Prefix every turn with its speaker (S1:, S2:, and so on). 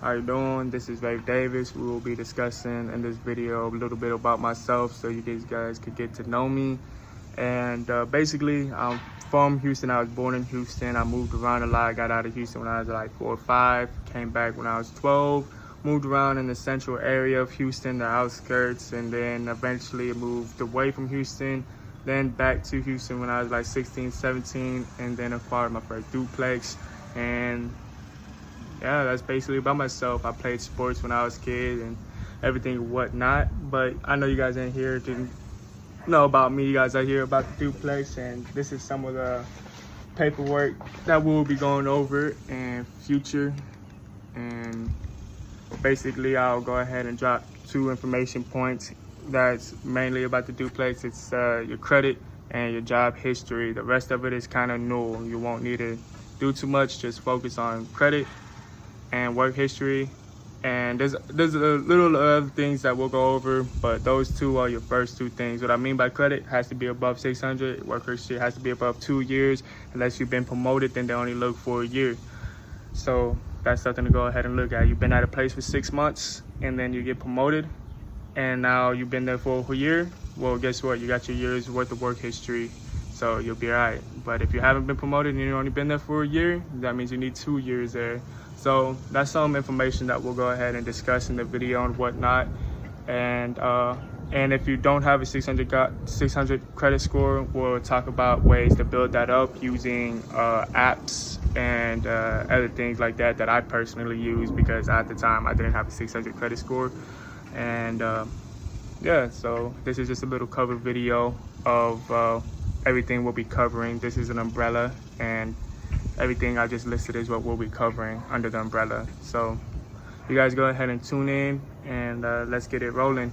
S1: How you doing? This is Ray Davis. We will be discussing in this video a little bit about myself so you guys could get to know me. And basically, I'm from Houston. I was born in Houston. I moved around a lot. I got out of Houston when I was like 4 or 5. Came back when I was 12. Moved around in the central area of Houston, the outskirts, and then eventually moved away from Houston. Then back to Houston when I was like 16, 17, and then acquired my first duplex. And yeah, that's basically about myself. I played sports when I was a kid and everything and whatnot. But I know you guys ain't here to know about me. You guys are here about the duplex, and this is some of the paperwork that we'll be going over in future. And basically, I'll go ahead and drop 2 information points. That's mainly about the duplex. It's your credit and your job history. The rest of it is kind of new. You won't need to do too much. Just focus on credit and work history. And there's a little other things that we'll go over, but those 2 are your first 2 things. What I mean by credit has to be above 600. Work history has to be above 2 years. Unless you've been promoted, then they only look for a year. So that's something to go ahead and look at. You've been at a place for 6 months and then you get promoted, and now you've been there for a year. Well, guess what? You got your year's worth of work history, so you'll be all right. But if you haven't been promoted and you've only been there for a year, that means you need 2 years there. So that's some information that we'll go ahead and discuss in the video and whatnot. And if you don't have a 600 credit score, we'll talk about ways to build that up using apps and other things like that I personally use, because at the time I didn't have a 600 credit score. And yeah, so this is just a little cover video of everything we'll be covering. This is an umbrella, and everything I just listed is what we'll be covering under the umbrella. So you guys go ahead and tune in, and let's get it rolling.